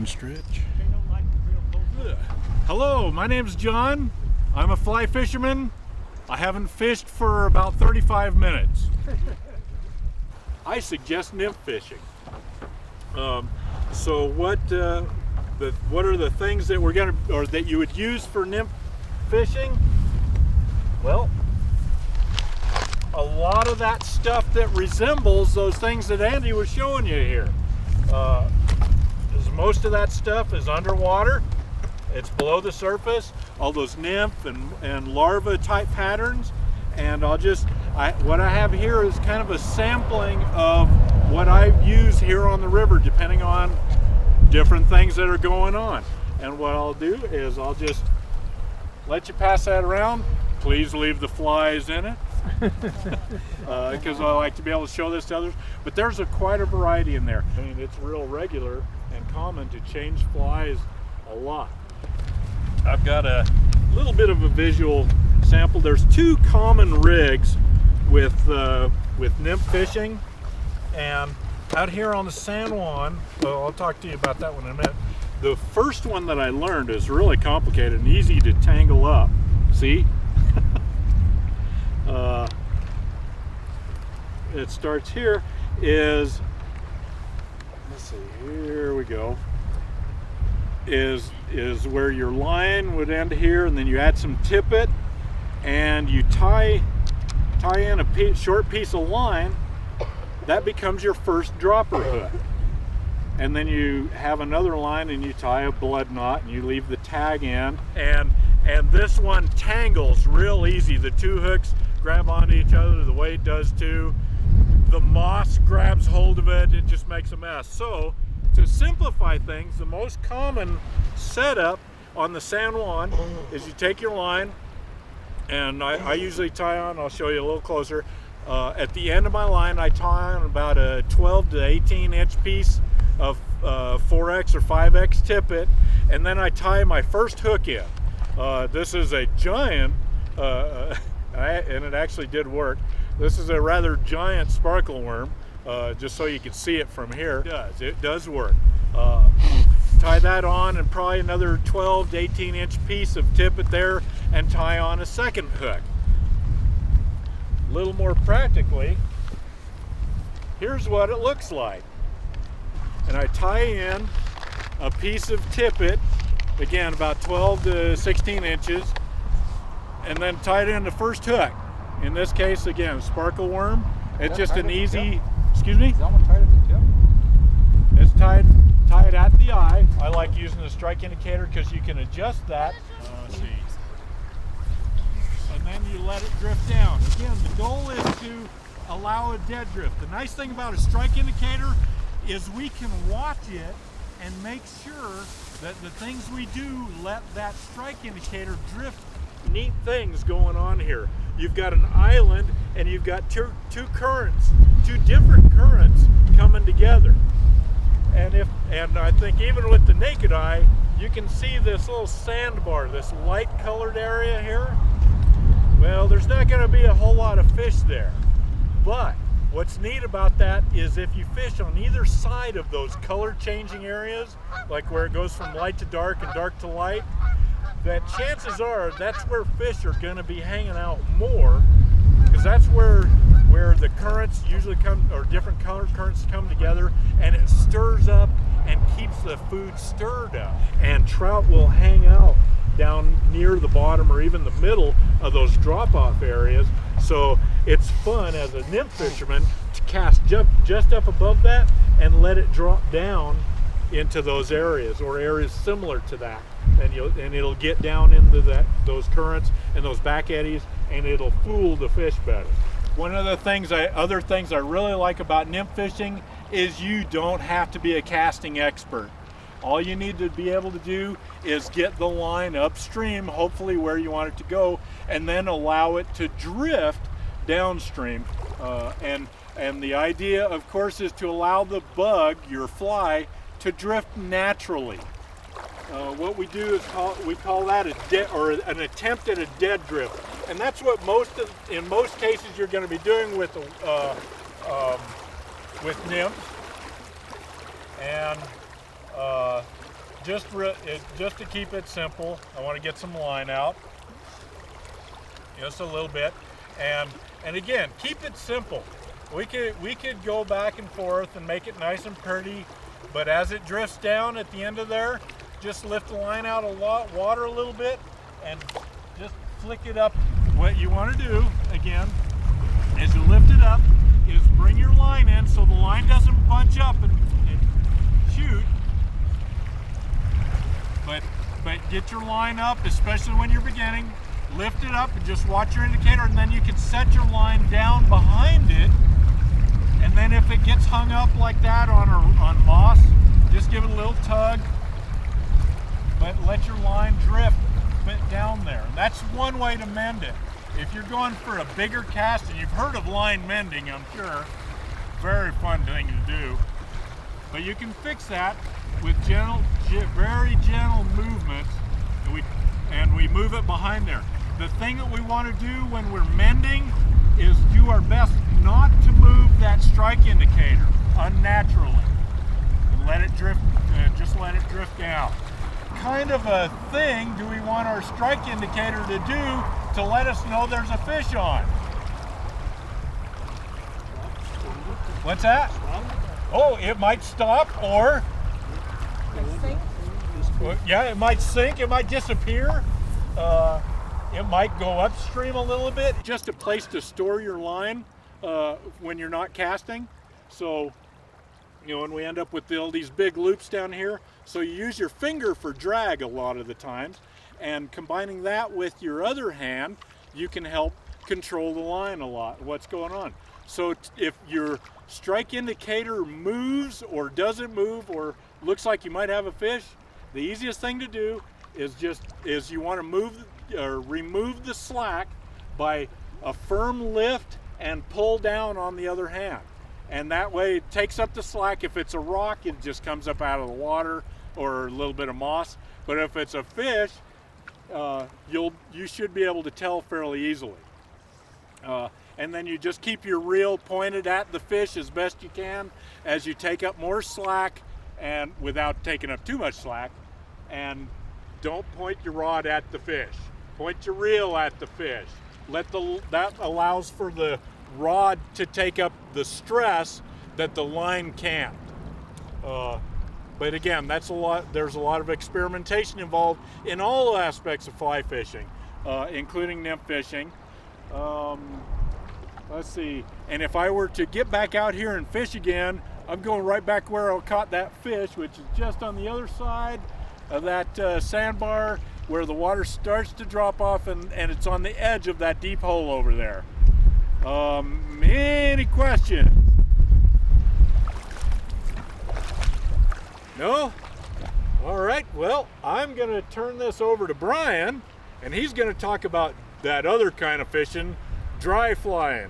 one stretch. Hello, my name's John. I'm a fly fisherman. I haven't fished for about 35 minutes. I suggest nymph fishing. So what are the things that we're gonna, or that you would use for nymph fishing? Well, a lot of that stuff that resembles those things that Andy was showing you here. Most of that stuff is underwater. It's below the surface, all those nymph and larva type patterns. And what I have here is kind of a sampling of what I use here on the river, depending on different things that are going on. And what I'll do is I'll just let you pass that around. Please leave the flies in it, because I like to be able to show this to others. But there's quite a variety in there. I mean, it's real regular and common to change flies a lot. I've got a little bit of a visual sample. There's two common rigs with nymph fishing, and out here on the San Juan, well, I'll talk to you about that one in a minute. The first one that I learned is really complicated and easy to tangle up. See? It starts here, let's see, here we go, is where your line would end here, and then you add some tippet and you tie in a short piece of line. That becomes your first dropper hook. And then you have another line and you tie a blood knot and you leave the tag in, and this one tangles real easy. The two hooks grab onto each other the way it does too. The moss grabs hold of it, it just makes a mess. So to simplify things, the most common setup on the San Juan is you take your line, and I usually tie on, I'll show you a little closer, at the end of my line I tie on about a 12 to 18 inch piece of 4X or 5X tippet, and then I tie my first hook in. This is a giant, and it actually did work. This is a rather giant sparkle worm, just so you can see it from here. It does work. Tie that on, and probably another 12 to 18 inch piece of tippet there, and tie on a second hook. A little more practically, here's what it looks like. And I tie in a piece of tippet, again about 12 to 16 inches, and then tie it in the first hook. In this case, again, sparkle worm. It's just an easy, excuse me? Is that one tied at the tip? It's tied at the eye. I like using the strike indicator because you can adjust that. Let's see. And then you let it drift down. Again, the goal is to allow a dead drift. The nice thing about a strike indicator is we can watch it and make sure that the things we do let that strike indicator drift. Neat things going on here. You've got an island and you've got two different currents coming together. And I think even with the naked eye, you can see this little sandbar, this light colored area here. Well, there's not going to be a whole lot of fish there. But what's neat about that is if you fish on either side of those color changing areas, like where it goes from light to dark and dark to light, that chances are that's where fish are going to be hanging out more, because that's where the currents usually come, or different color currents come together, and it stirs up and keeps the food stirred up. And trout will hang out down near the bottom or even the middle of those drop-off areas. So it's fun as a nymph fisherman to cast just up above that and let it drop down into those areas or areas similar to that, and it'll get down into those currents and those back eddies, and it'll fool the fish better. One of the other things I really like about nymph fishing is you don't have to be a casting expert. All you need to be able to do is get the line upstream, hopefully where you want it to go, and then allow it to drift downstream. And the idea, of course, is to allow the bug, your fly, to drift naturally. What we do is we call that an attempt at a dead drift, and that's what in most cases you're going to be doing with nymphs. And just to keep it simple, I want to get some line out, just a little bit, and again, keep it simple. We could go back and forth and make it nice and pretty, but as it drifts down at the end of there, just lift the line out water a little bit and just flick it up. What you want to do, again, as you lift it up, is bring your line in so the line doesn't bunch up and shoot. But get your line up, especially when you're beginning. Lift it up and just watch your indicator, and then you can set your line down behind it. And then if it gets hung up like that on moss, just give it a little tug, but let your line drift down there. And that's one way to mend it. If you're going for a bigger cast, and you've heard of line mending, I'm sure, very fun thing to do. But you can fix that with very gentle movements, and we move it behind there. The thing that we want to do when we're mending is do our best not to move that strike indicator unnaturally, and let it drift. Just let it drift down. Kind of a thing do we want our strike indicator to do to let us know there's a fish on? What's that? Oh, it might stop, or yeah, it might sink, it might disappear, it might go upstream a little bit. Just a place to store your line when you're not casting. So, you know, and we end up with all these big loops down here. So you use your finger for drag a lot of the times, and combining that with your other hand, you can help control the line a lot, what's going on. So if your strike indicator moves or doesn't move or looks like you might have a fish, the easiest thing to do is you want to move or remove the slack by a firm lift and pull down on the other hand. And that way it takes up the slack. If it's a rock, it just comes up out of the water, or a little bit of moss. But if it's a fish, you should be able to tell fairly easily. And then you just keep your reel pointed at the fish as best you can as you take up more slack, and without taking up too much slack. And don't point your rod at the fish. Point your reel at the fish. That allows for the rod to take up the stress that the line can't. But again, that's a lot. There's a lot of experimentation involved in all aspects of fly fishing, including nymph fishing. Let's see. And if I were to get back out here and fish again, I'm going right back where I caught that fish, which is just on the other side of that sandbar where the water starts to drop off, and it's on the edge of that deep hole over there. Any questions? No? All right, well, I'm gonna turn this over to Brian, and he's gonna talk about that other kind of fishing, dry flying.